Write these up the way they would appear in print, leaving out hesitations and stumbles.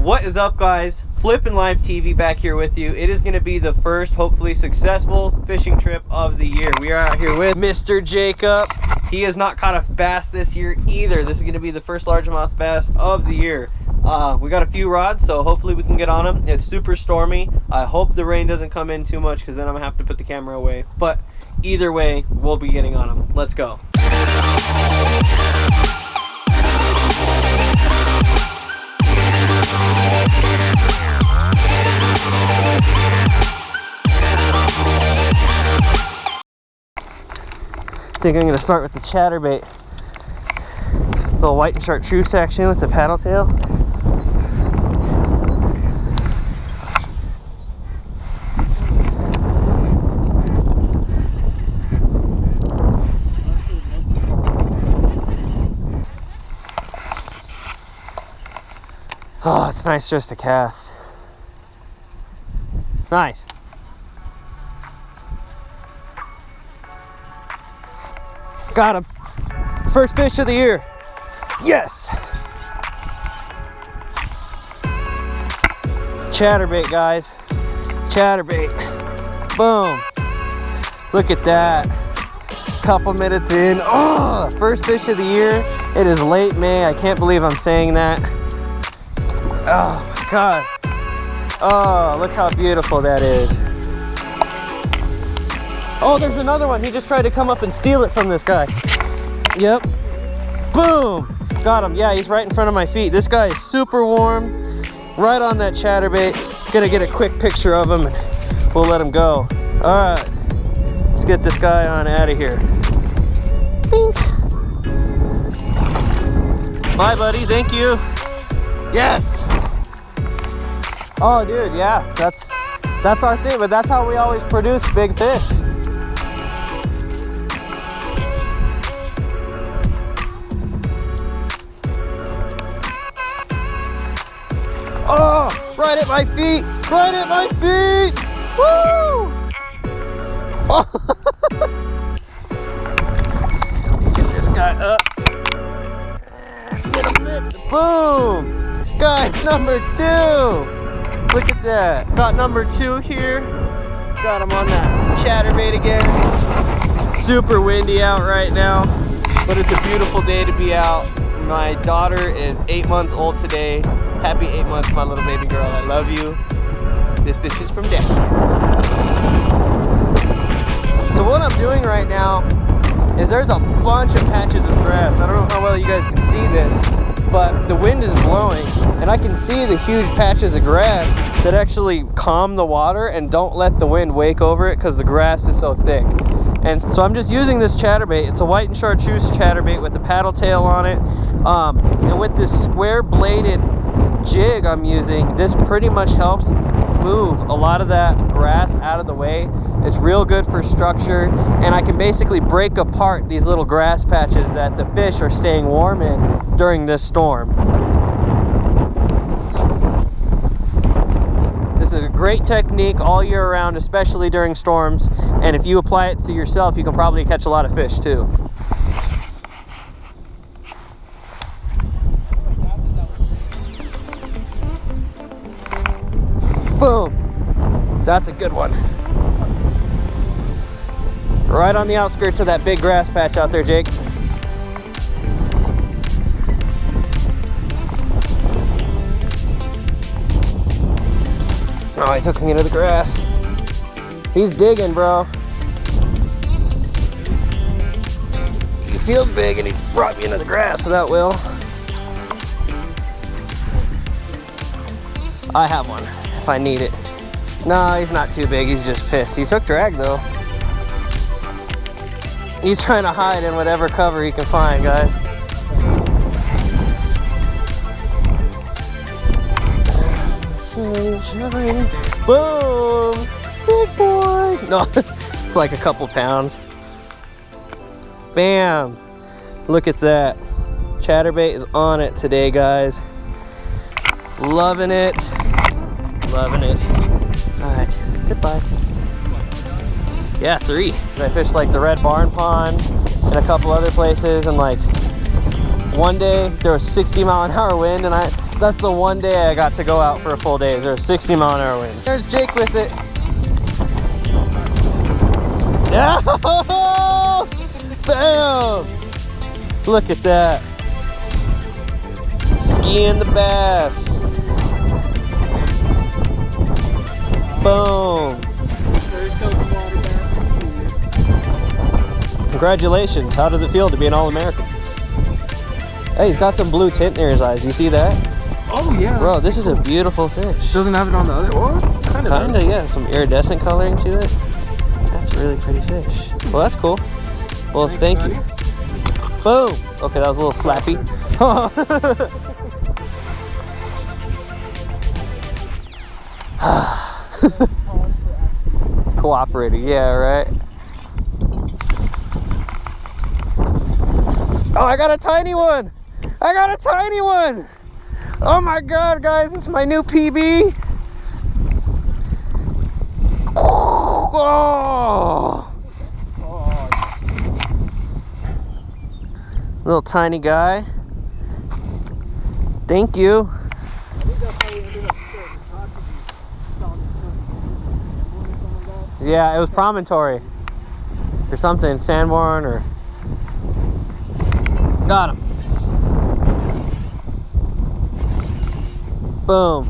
What is up, guys? Flippin' Live TV back here with you. It is going to be the first, hopefully successful fishing trip of the year. We are out here with Mr. Jacob. He has not caught a bass this year either. This is going to be the first largemouth bass of the year. We got a few rods, so hopefully we can get on them. It's super stormy. I hope the rain doesn't come in too much, because then I'm going to have to put the camera away. But either way, we'll be getting on them. Let's go. I think I'm going to start with the chatterbait. Little white and chartreuse section with the paddle tail. Oh, it's nice just to cast. Nice. Got him. First fish of the year. Yes. Chatterbait, guys. Chatterbait. Boom. Look at that. Couple minutes in. Oh, first fish of the year. It is late May. I can't believe I'm saying that. Oh my God. Oh, look how beautiful that is. Oh, there's another one. He just tried to come up and steal it from this guy. Yep. Boom. Got him. Yeah, he's right in front of my feet. This guy is super warm. Right on that chatterbait. Gonna get a quick picture of him and we'll let him go. All right. Let's get this guy on out of here. Bing. Bye, buddy. Thank you. Yes. Oh, dude, yeah. That's our thing, but that's how we always produce big fish. Oh, right at my feet, right at my feet. Woo! Oh. Get this guy up. Get him lit. Boom. Guys, number 2. Look at that. Got number 2 here. Got him on that chatterbait again. Super windy out right now, but it's a beautiful day to be out. My daughter is 8 months old today. Happy 8 months, my little baby girl. I love you. This fish is from Dad. So what I'm doing right now is there's a bunch of patches of grass. I don't know how well you guys can see this, but the wind is blowing and I can see the huge patches of grass that actually calm the water and don't let the wind wake over it because the grass is so thick. And so I'm just using this chatterbait. It's a white and chartreuse chatterbait with a paddle tail on it. And with this square bladed jig I'm using, this pretty much helps move a lot of that grass out of the way. It's real good for structure, and I can basically break apart these little grass patches that the fish are staying warm in during this storm. This is a great technique all year round, especially during storms, and if you apply it to yourself, you can probably catch a lot of fish too. Boom. That's a good one. Right on the outskirts of that big grass patch out there, Jake. Oh, he took me into the grass. He's digging, bro. He feels big and he brought me into the grass without Will. I have one if I need it. No, he's not too big. He's just pissed. He took drag though. He's trying to hide in whatever cover he can find, guys. Boom! Big boy! No, it's like a couple pounds. Bam! Look at that. Chatterbait is on it today, guys. Loving it. Loving it. Alright, goodbye. Yeah, 3. I fished like the Red Barn Pond and a couple other places, and like one day there was 60-mile-an-hour wind and That's the one day I got to go out for a full day. There's a 60-mile-an-hour wind. There's Jake with it. Yeah! Bam! Look at that. Skiing the bass. Boom. Congratulations. How does it feel to be an All-American? Hey, he's got some blue tint near his eyes. You see that? Oh, yeah. Bro, this is a beautiful fish. Doesn't have it on the other one? Kinda, yeah. Some iridescent coloring to it. That's a really pretty fish. Well, that's cool. Well, thank you. Boom. Okay, that was a little slappy. Cooperating, yeah, right? Oh, I got a tiny one! I got a tiny one! Oh my god, guys, this is my new PB! Oh! Little tiny guy. Thank you. Yeah, it was promontory or something, Sanborn or. Got him. Boom.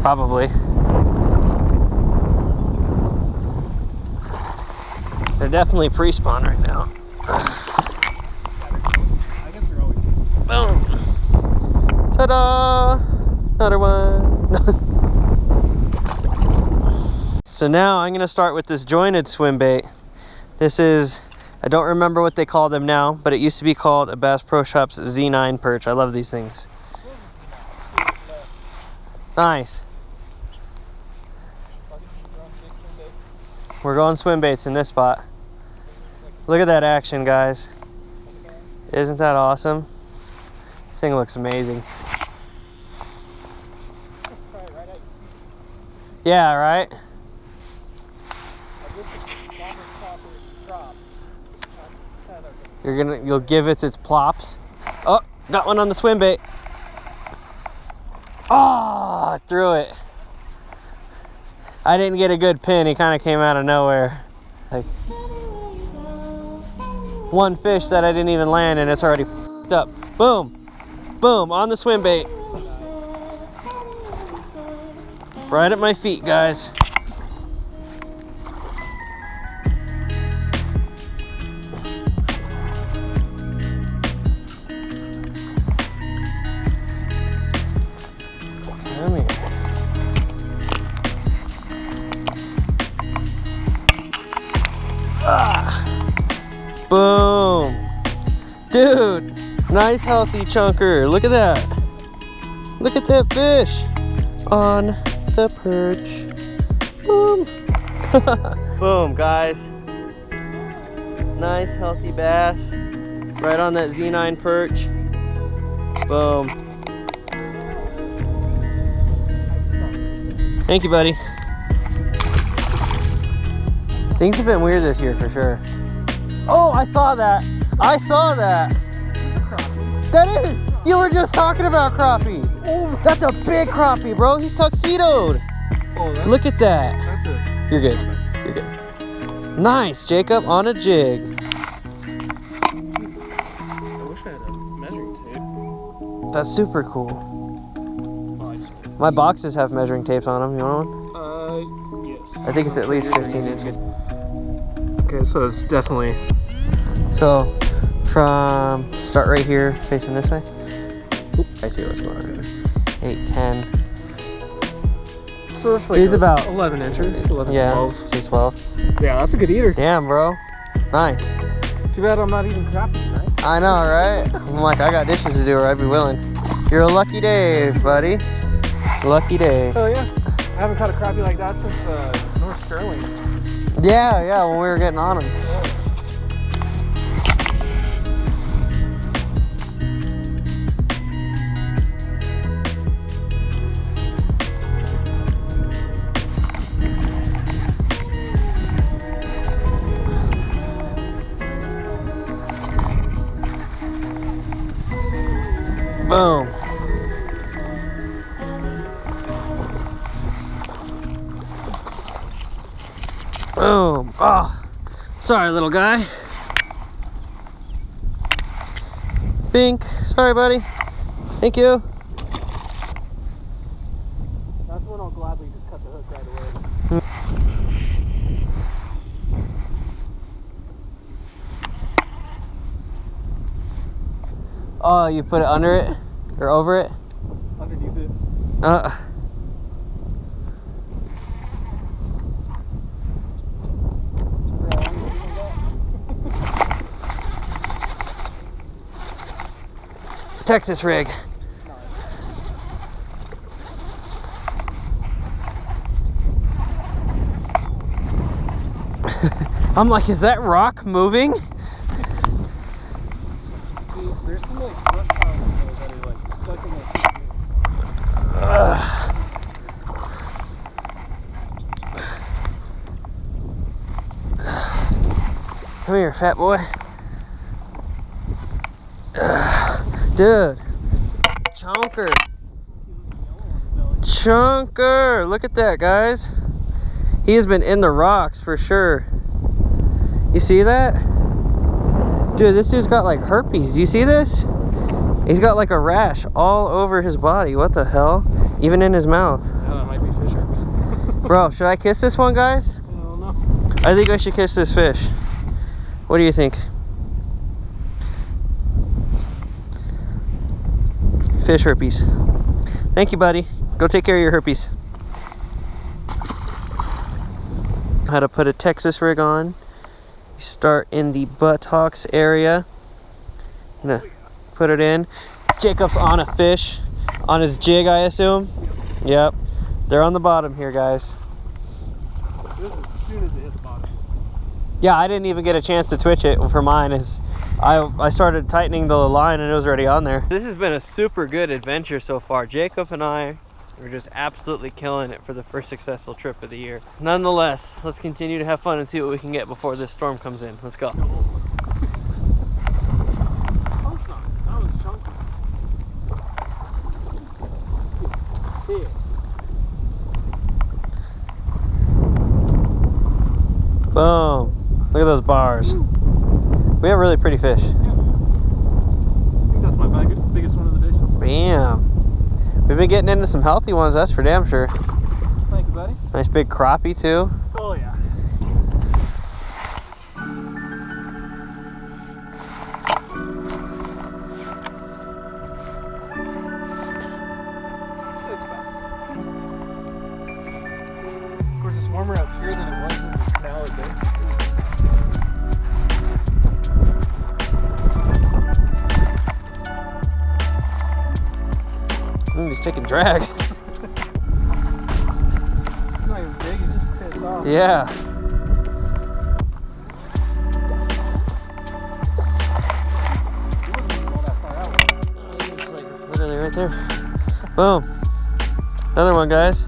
Probably. They're definitely pre-spawn right now. I guess they're always. Boom. Ta-da! Another one. So now I'm gonna start with this jointed swim bait. This is, I don't remember what they call them now, but it used to be called a Bass Pro Shops Z9 perch. I love these things. Nice. We're going swim baits in this spot. Look at that action, guys. Isn't that awesome? This thing looks amazing. Yeah, right? You'll give it its plops. Oh, got one on the swim bait. Oh, I threw it. I didn't get a good pin. He kind of came out of nowhere. Like one fish that I didn't even land and it's already f***ed up. Boom, boom, on the swim bait. Right at my feet, guys. Come here. Ah. Boom. Dude, nice healthy chunker. Look at that. Look at that fish on the perch. Boom. Boom, guys. Nice healthy bass right on that Z9 perch. Boom. Thank you, buddy. Things have been weird this year for sure. Oh, I saw that. I saw that. That is. You were just talking about crappie. Oh, that's a big crappie, bro. He's tuxedoed. Oh, look at that. That's it. You're good. You're good. Nice, Jacob, on a jig. I wish I had a measuring tape. That's super cool. Oh, My boxes have measuring tapes on them. You want one? Yes. I think it's at least 15 inches. Okay, so it's definitely. So, from start right here, facing this way. Oop, I see what's going on. 8, 10. So it's like He's about 11 inches. 11, yeah, 12. he's 12. Yeah, that's a good eater. Damn, bro. Nice. Too bad I'm not eating crappie tonight. I know, right? I'm like, I got dishes to do or I'd be willing. You're a lucky day, buddy. Lucky day. Oh yeah. I haven't caught a crappie like that since North Sterling. Yeah, when we were getting on them. Boom. Boom. Oh, sorry, little guy. Bink. Sorry, buddy. Thank you. That's when I'll gladly just cut the hook right away. Oh, you put it under it? Or over it? Underneath it. Texas rig. I'm like, is that rock moving? There's some like reptiles in there that are like stuck in the Come here, fat boy. Dude. Chunker. Chunker. Look at that, guys. He has been in the rocks for sure. You see that? Dude, this dude's got like herpes. Do you see this? He's got like a rash all over his body. What the hell? Even in his mouth. Yeah, that might be fish herpes. Bro, should I kiss this one, guys? I don't know. I think I should kiss this fish. What do you think? Fish herpes. Thank you, buddy. Go take care of your herpes. How to put a Texas rig on. You start in the buttocks area. I'm gonna put it in. Jacob's on a fish. On his jig, I assume. Yep. They're on the bottom here, guys. This is as soon as it hit the bottom. Yeah, I didn't even get a chance to twitch it for mine. I started tightening the line and it was already on there. This has been a super good adventure so far. Jacob and I are just absolutely killing it for the first successful trip of the year. Nonetheless, let's continue to have fun and see what we can get before this storm comes in. Let's go. That was chunky. Yes. Boom. Look at those bars. We have really pretty fish. Yeah. I think that's my biggest one of the day so far. Bam. We've been getting into some healthy ones, that's for damn sure. Thank you, buddy. Nice big crappie too. Oh, yeah. It's fast. Of course, it's warmer out here than it was in the canal at day. He's taking drag. He's not even big, he's just pissed off. Yeah. He wouldn't even go that far out. It's like literally right there. Boom. Another one, guys.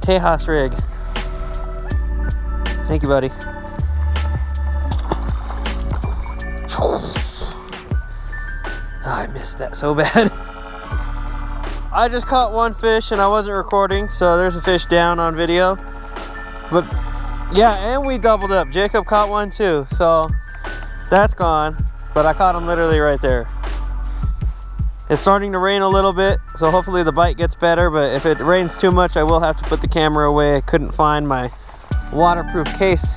Tejas rig. Thank you, buddy. Oh, I missed that so bad. I just caught one fish and I wasn't recording, so there's a fish down on video. But yeah, and we doubled up. Jacob caught one too, so that's gone. But I caught him literally right there. It's starting to rain a little bit, so hopefully the bite gets better, but if it rains too much, I will have to put the camera away. I couldn't find my waterproof case.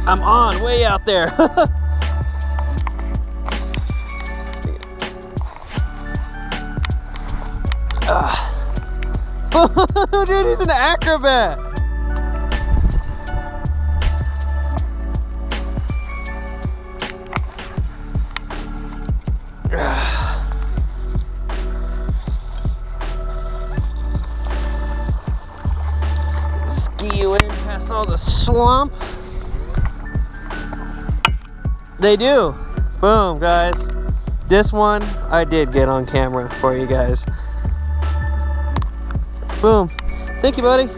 I'm on, way out there. Dude, he's an acrobat. Ski you in past all the slump. They do. Boom, guys. This one I did get on camera for you guys. Boom. Thank you, buddy.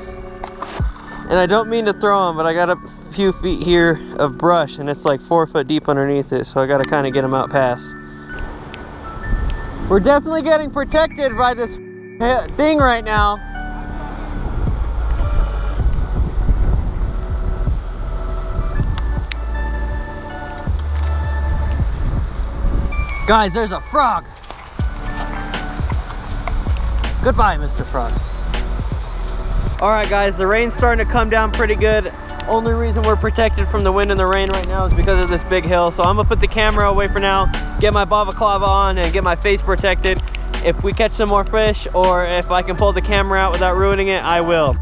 And I don't mean to throw them, but I got a few feet here of brush and it's like 4 foot deep underneath it, so I gotta kind of get them out past. We're definitely getting protected by this thing right now. Guys, there's a frog. Goodbye, Mr. Frog. All right, guys, the rain's starting to come down pretty good. Only reason we're protected from the wind and the rain right now is because of this big hill. So I'm gonna put the camera away for now, get my balaclava on and get my face protected. If we catch some more fish or if I can pull the camera out without ruining it, I will.